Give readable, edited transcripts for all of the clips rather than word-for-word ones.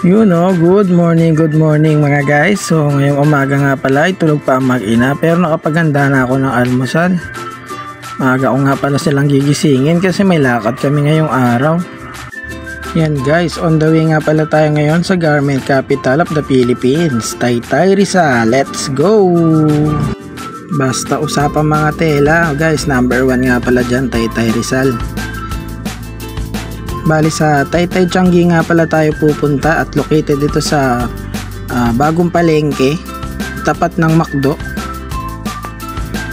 Good morning mga guys. So ngayong umaga nga pala, tulog pa ang mag-ina pero nakapaganda na ako ng almusal. Maaga ko nga pala silang gigisingin kasi may lakad kami ngayong araw. Yan guys, on the way nga pala tayo ngayon sa garment capital of the Philippines, Taytay Rizal. Let's go! Basta usapang mga tela guys, number 1 nga pala dyan, Taytay Rizal. Bali sa Taytay Changi nga pala tayo pupunta at located dito sa Bagong Palengke, tapat ng McDo.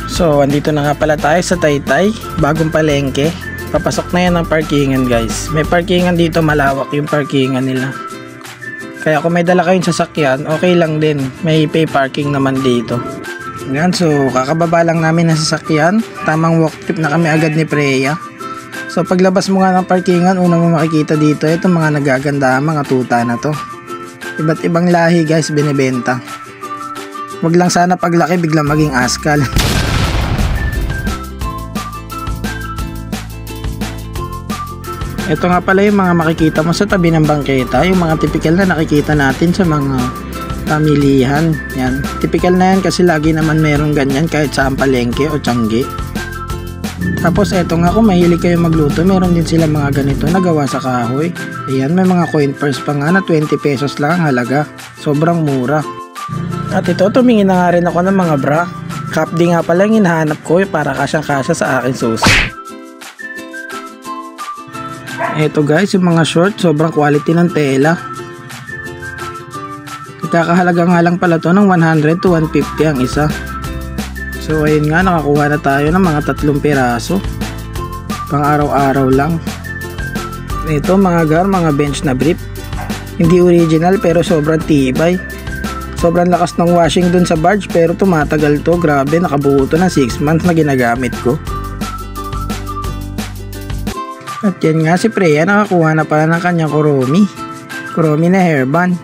So andito na nga pala tayo sa Taytay, Bagong Palengke. Papasok na yan ng parkingan guys. May parkingan dito, malawak yung parkingan nila. Kaya kung may dala kayong sasakyan, okay lang din. May pay parking naman dito. Yan, so kakababa lang namin ng sasakyan. Tamang walk trip na kami agad ni Freya. So paglabas mo nga ng parkingan, unang mo makikita dito itong mga nagaganda, mga tuta na to. Iba't ibang lahi guys binibenta. Wag lang sana paglaki biglang maging askal. Ito nga pala yung mga makikita mo sa tabi ng bangketa, yung mga typical na nakikita natin sa mga pamilihan. Yan, typical na yan kasi lagi naman meron ganyan kahit saan palengke o Changi. Tapos eto nga, kung mahilig kayo magluto, meron din sila mga ganito na gawa sa kahoy. Ayan, may mga coin purse pa nga na 20 pesos lang ang halaga. Sobrang mura. At ito, tumingin na nga rin ako ng mga bra. Kapdi nga pala yung hinahanap ko para kasyang-kasya sa aking susi. Eto guys, yung mga short, sobrang quality ng tela. Kakahalaga nga lang pala to ng 100 to 150 ang isa. So ayun nga, nakakuha na tayo ng mga 3 piraso. Pang araw-araw lang. Ito mga bench na brief. Hindi original pero sobrang tibay. Sobrang lakas ng washing dun sa barge pero tumatagal to. Grabe, nakabuo to ng 6 months na ginagamit ko. At yan nga, si Freya nakakuha na pala ng kanyang Kuromi na hairband.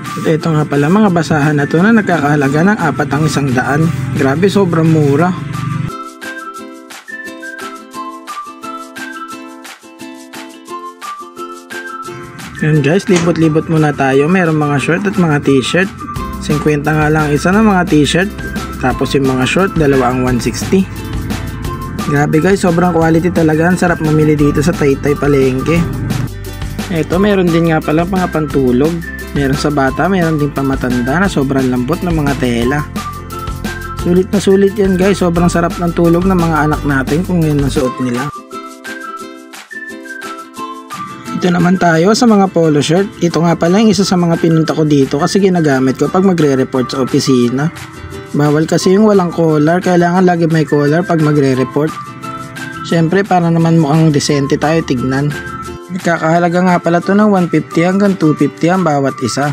At ito nga pala, mga basahan na to na nagkakahalaga ng 400. Grabe, sobrang mura. Yan guys, libot-libot muna tayo. Meron mga short at mga t-shirt. 50 nga lang isa ng mga t-shirt. Tapos yung mga short, dalawa ang 160. Grabe guys, sobrang quality talaga. Ang sarap mamili dito sa Taytay Palengke. Ito, meron din nga pala mga pantulog. Meron sa bata, meron din pamatanda na sobrang lambot ng mga tela. Sulit na sulit yan guys. Sobrang sarap ng tulog ng mga anak natin kung yun ang suot nila. Ito naman tayo sa mga polo shirt. Ito nga pala yung isa sa mga pinunta ko dito kasi ginagamit ko pag magre-report sa opisina. Bawal kasi yung walang collar. Kailangan lagi may collar pag magre-report. Syempre para naman mukhang desente tayo tignan. Nagkakahalaga nga pala to ng 150 hanggang 250 ang bawat isa.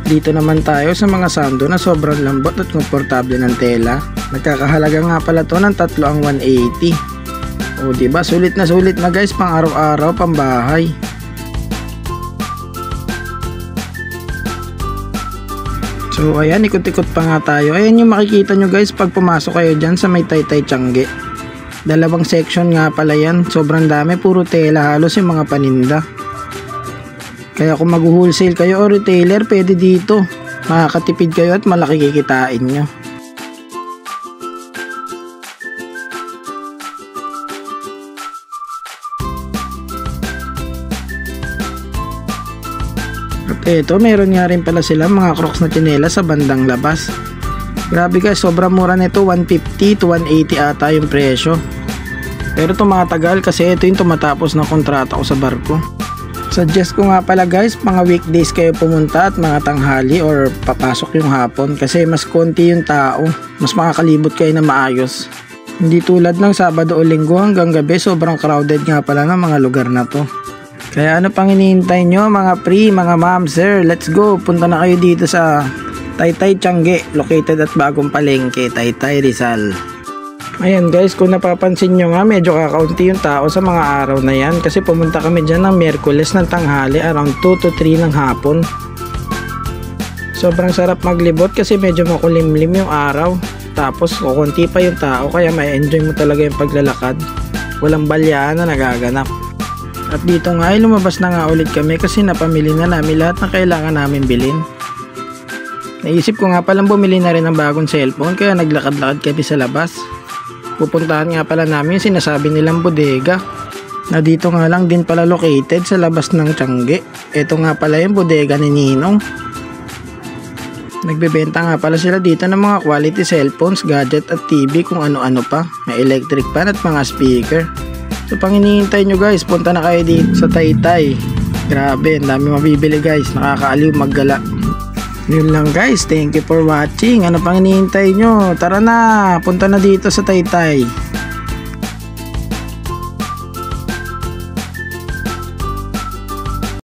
Dito naman tayo sa mga sando na sobrang lambot at komportable ng tela. Nagkakahalaga nga pala to ng 3 ang 180. O diba, sulit na guys, pang araw-araw, pang bahay. So ayan, ikot-ikot pa nga tayo. Ayan yung makikita nyo guys pag pumasok kayo dyan sa may Taytay Changi. Dalawang section nga pala yan. Sobrang dami, puro tela halos yung mga paninda. Kaya kung mag-wholesale kayo o retailer, pwede dito. Makakatipid kayo at malaki kikitain nyo. At eto, meron nga rin pala sila mga Crocs na tsinelas sa bandang labas. Grabe guys, sobrang mura nito, 150 to 180 ata yung presyo. Pero tumatagal kasi ito yung tumatapos ng kontrata ko sa barko. Suggest ko nga pala guys, mga weekdays kayo pumunta at mga tanghali or papasok yung hapon kasi mas konti yung tao, mas makakalibot kayo na maayos. Hindi tulad ng Sabado o Linggo hanggang gabi, sobrang crowded nga pala ng mga lugar na to. Kaya ano pang hinihintay nyo mga pre, mga ma'am, sir, let's go, punta na kayo dito sa Taytay Changi, located at Bagong Palengke, Taytay Rizal. Ayan guys, kung napapansin nyo nga, medyo kakaunti yung tao sa mga araw na yan kasi pumunta kami dyan ng Miyerkules ng tanghali around 2 to 3 ng hapon. Sobrang sarap maglibot kasi medyo makulimlim yung araw. Tapos kukunti pa yung tao kaya may enjoy mo talaga yung paglalakad. Walang balyaan na nagaganap. At dito nga ay lumabas na nga ulit kami kasi napamili na namin lahat ng kailangan namin bilhin. Naisip ko nga palang bumili na rin ng bagong cellphone kaya naglakad-lakad kami sa labas. Pupuntahan nga pala namin yung sinasabi nilang bodega na dito nga lang din pala located sa labas ng Tiangge. Ito nga pala yung bodega ni Ninong. Nagbebenta nga pala sila dito ng mga quality cellphones, gadget at TV kung ano-ano pa. May electric fan at mga speaker. So pang hinihintay nyo guys, punta na kayo dito sa Taytay. Grabe, ang dami mabibili guys, nakakaaliw maggala. Yun lang guys, thank you for watching. Ano pang hinihintay nyo? Tara na, punta na dito sa Taytay.